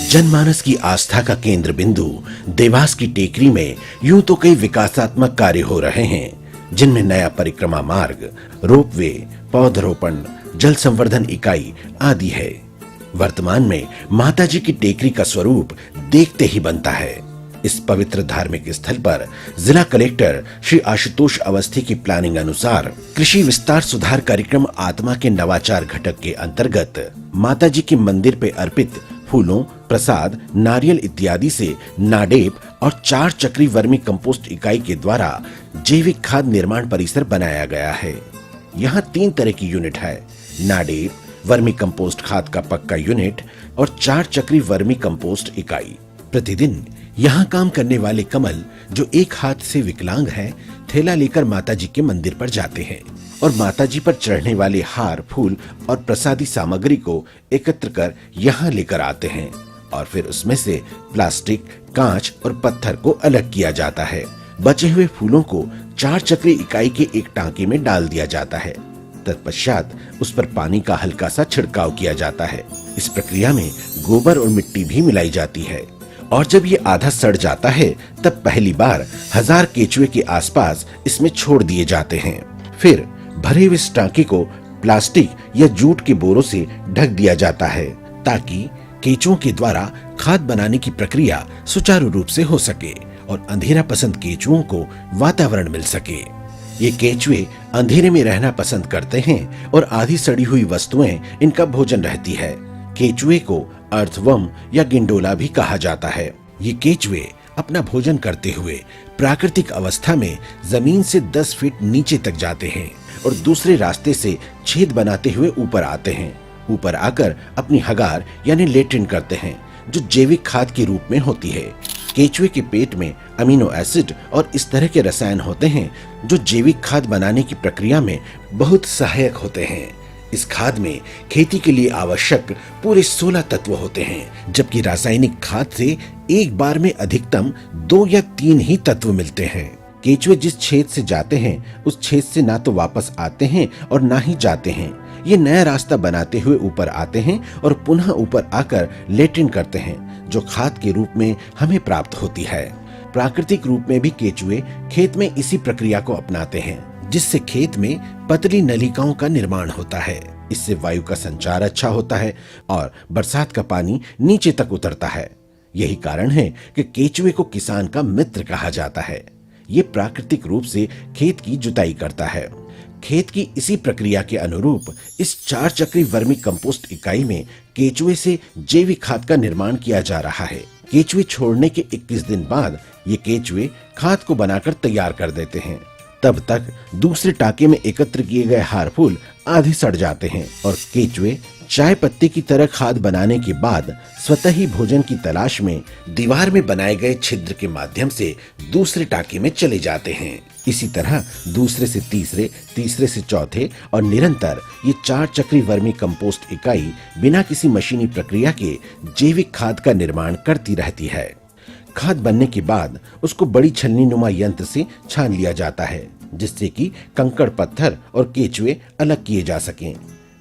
जनमानस की आस्था का केंद्र बिंदु देवास की टेकरी में यूं तो कई विकासात्मक कार्य हो रहे हैं, जिनमें नया परिक्रमा मार्ग, रोपवे, पौधरोपण, जल संवर्धन इकाई आदि है। वर्तमान में माताजी की टेकरी का स्वरूप देखते ही बनता है। इस पवित्र धार्मिक स्थल पर जिला कलेक्टर श्री आशुतोष अवस्थी की प्लानिंग अनुसार कृषि विस्तार सुधार कार्यक्रम आत्मा के नवाचार घटक के अंतर्गत माताजी के मंदिर पे अर्पित फूलों, प्रसाद, नारियल इत्यादि से नाडेप और 4 चक्री वर्मी कंपोस्ट इकाई के द्वारा जैविक खाद निर्माण परिसर बनाया गया है। यहाँ 3 तरह की यूनिट है: नाडेप, वर्मी कंपोस्ट खाद का पक्का यूनिट और 4 चक्री वर्मी कंपोस्ट इकाई। प्रतिदिन यहाँ काम करने वाले कमल, जो एक हाथ से विकलांग है, थैला लेकर माताजी के मंदिर पर जाते हैं और माताजी पर चढ़ने वाले हार, फूल और प्रसादी सामग्री को एकत्र कर यहाँ लेकर आते हैं और फिर उसमें से प्लास्टिक, कांच और पत्थर को अलग किया जाता है। बचे हुए फूलों को 4 चक्री इकाई के एक टांके में डाल दिया जाता है। तत्पश्चात उस पर पानी का हल्का सा छिड़काव किया जाता है। इस प्रक्रिया में गोबर और मिट्टी भी मिलाई जाती है और जब ये आधा सड़ जाता है तब पहली बार 1000 केचुए के आसपास इसमें छोड़ दिए जाते हैं। फिर भरे हुए इस टांके को प्लास्टिक या जूट के बोरों से ढक दिया जाता है ताकि केचुओं के द्वारा खाद बनाने की प्रक्रिया सुचारू रूप से हो सके और अंधेरा पसंद केचुओं को वातावरण मिल सके। ये केचुए अंधेरे में रहना पसंद करते हैं और आधी सड़ी हुई वस्तुएं इनका भोजन रहती है। केचुए को अर्थवर्म या गिंडोला भी कहा जाता है। ये केचुए अपना भोजन करते हुए प्राकृतिक अवस्था में जमीन से 10 फीट नीचे तक जाते हैं और दूसरे रास्ते से छेद बनाते हुए ऊपर आते हैं। ऊपर आकर अपनी हगार यानी लेट्रिन करते हैं, जो जैविक खाद के रूप में होती है। केचुए के पेट में अमीनो एसिड और इस तरह के रसायन होते हैं जो जैविक खाद बनाने की प्रक्रिया में बहुत सहायक होते हैं। इस खाद में खेती के लिए आवश्यक पूरे 16 तत्व होते हैं, जबकि रासायनिक खाद से एक बार में अधिकतम 2 या 3 ही तत्व मिलते हैं। केचुए जिस छेद से जाते हैं उस छेद से ना तो वापस आते हैं और ना ही जाते हैं। ये नया रास्ता बनाते हुए ऊपर आते हैं और पुनः ऊपर आकर लेट्रिन करते हैं, जो खाद के रूप में हमें प्राप्त होती है। प्राकृतिक रूप में भी केचुए खेत में इसी प्रक्रिया को अपनाते हैं, जिससे खेत में पतली नलिकाओं का निर्माण होता है। इससे वायु का संचार अच्छा होता है और बरसात का पानी नीचे तक उतरता है। यही कारण है कि केचुए को किसान का मित्र कहा जाता है। ये प्राकृतिक रूप से खेत की जुताई करता है। खेत की इसी प्रक्रिया के अनुरूप इस 4 चक्री वर्मी कंपोस्ट इकाई में केचुए से जैविक खाद का निर्माण किया जा रहा है। केचुए छोड़ने के 21 दिन बाद ये केचुए खाद को बनाकर तैयार कर देते हैं। तब तक दूसरे टाके में एकत्र किए गए हार फूल आधे सड़ जाते हैं और केचुए चाय पत्ती की तरह खाद बनाने के बाद स्वतः ही भोजन की तलाश में दीवार में बनाए गए छिद्र के माध्यम से दूसरे टाके में चले जाते हैं। इसी तरह दूसरे से तीसरे, तीसरे से चौथे और निरंतर ये 4 चक्री वर्मी कंपोस्ट इकाई बिना किसी मशीनी प्रक्रिया के जैविक खाद का निर्माण करती रहती है। खाद बनने के बाद उसको बड़ी छलनी नुमा यंत्र से छान लिया जाता है, जिससे कि कंकड़, पत्थर और केचुए अलग किए जा सकें।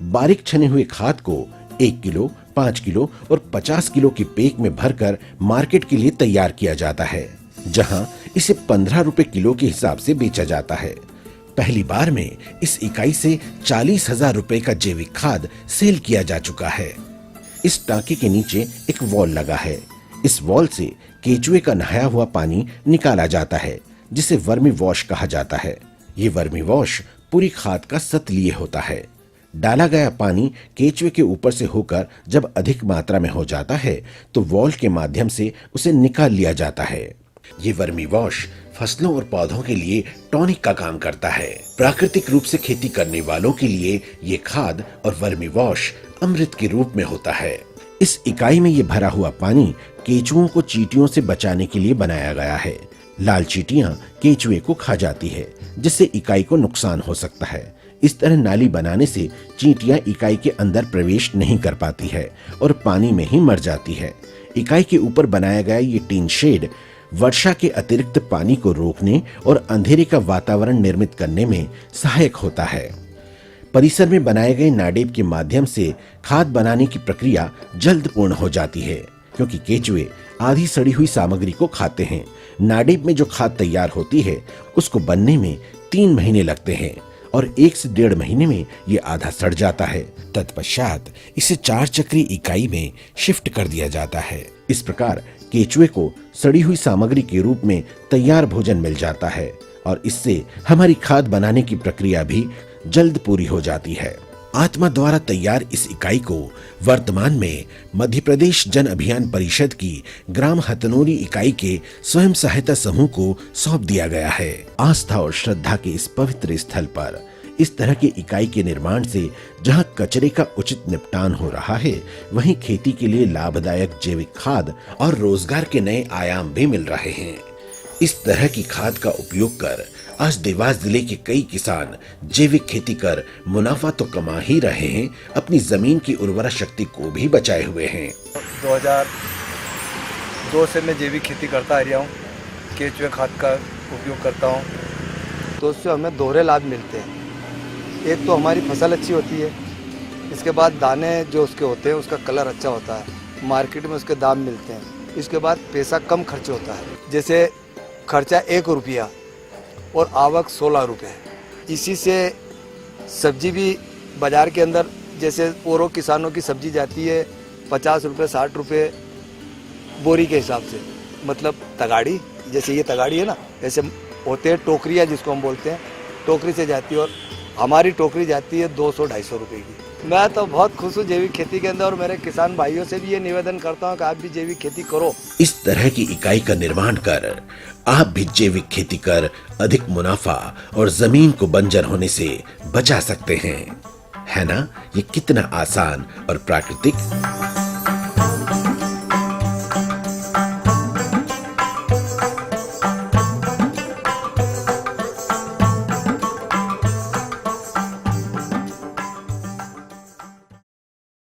बारीक छने हुए खाद को 1 किलो, 5 किलो और 50 किलो की पैक में भरकर मार्केट के लिए तैयार किया जाता है, जहां इसे 15 रुपए किलो के हिसाब से बेचा जाता है। पहली बार में इस इकाई से 40,000 रुपए का जैविक खाद सेल किया जा चुका है। इस टांके के नीचे एक वॉल लगा है। इस वॉल से केचुए का नहाया हुआ पानी निकाला जाता है, जिसे वर्मी वॉश कहा जाता है। ये वर्मी वॉश पूरी खाद का सत लिए होता है। डाला गया पानी केचुए के ऊपर से होकर जब अधिक मात्रा में हो जाता है तो वॉल के माध्यम से उसे निकाल लिया जाता है। ये वर्मी वॉश फसलों और पौधों के लिए टॉनिक का काम करता है। प्राकृतिक रूप से खेती करने वालों के लिए ये खाद और वर्मी वॉश अमृत के रूप में होता है। इस इकाई में ये भरा हुआ पानी केचुओं को चींटियों से बचाने के लिए बनाया गया है। लाल चींटियां केचुए को खा जाती है, जिससे इकाई को नुकसान हो सकता है। इस तरह नाली बनाने से चींटियां इकाई के अंदर प्रवेश नहीं कर पाती है और पानी में ही मर जाती है। इकाई के ऊपर बनाया गया ये टीन शेड वर्षा के अतिरिक्त पानी को रोकने और अंधेरे का वातावरण निर्मित करने में सहायक होता है। परिसर में बनाए गए नाडेप के माध्यम से खाद बनाने की प्रक्रिया जल्द पूर्ण हो जाती है। क्योंकि केचुए आधी सड़ी हुई सामग्री को खाते हैं। नाडेप में जो खाद तैयार होती है उसको बनने में 3 महीने लगते हैं और 1 से 1.5 महीने में ये आधा सड़ जाता है। तत्पश्चात इसे 4 चक्री इकाई में शिफ्ट कर दिया जाता है। इस प्रकार केचुए को सड़ी हुई सामग्री के रूप में तैयार भोजन मिल जाता है और इससे हमारी खाद बनाने की प्रक्रिया भी जल्द पूरी हो जाती है। आत्मा द्वारा तैयार इस इकाई को वर्तमान में मध्य प्रदेश जन अभियान परिषद की ग्राम हथनोरी इकाई के स्वयं सहायता समूह को सौंप दिया गया है। आस्था और श्रद्धा के इस पवित्र स्थल पर इस तरह की इकाई के निर्माण से जहां कचरे का उचित निपटान हो रहा है, वहीं खेती के लिए लाभदायक जैविक खाद और रोजगार के नए आयाम भी मिल रहे हैं। इस तरह की खाद का उपयोग कर आज देवास जिले के कई किसान जैविक खेती कर मुनाफा तो कमा ही रहे हैं, अपनी जमीन की उर्वरा शक्ति को भी बचाए हुए हैं। 2002 से मैं जैविक खेती करता आ रहा हूँ, केचुए खाद का उपयोग करता हूँ, तो उससे हमें दोहरे लाभ मिलते हैं। एक तो हमारी फसल अच्छी होती है, इसके बाद दाने जो उसके होते हैं उसका कलर अच्छा होता है, मार्केट में उसके दाम मिलते हैं। इसके बाद पैसा कम खर्च होता है, जैसे खर्चा 1 रुपया और आवक 16 रुपये। इसी से सब्जी भी बाज़ार के अंदर, जैसे औरों किसानों की सब्जी जाती है 50 रुपये 60 रुपये बोरी के हिसाब से, मतलब तगाड़ी, जैसे ये तगाड़ी है ना, ऐसे होते हैं टोकरियाँ जिसको हम बोलते हैं, टोकरी से जाती है और हमारी टोकरी जाती है 200-250 रुपये की। मैं तो बहुत खुश हूँ जैविक खेती के अंदर और मेरे किसान भाइयों से भी ये निवेदन करता हूँ कि आप भी जैविक खेती करो। इस तरह की इकाई का निर्माण कर आप भी जैविक खेती कर अधिक मुनाफा और जमीन को बंजर होने से बचा सकते हैं। है ना ये कितना आसान और प्राकृतिक।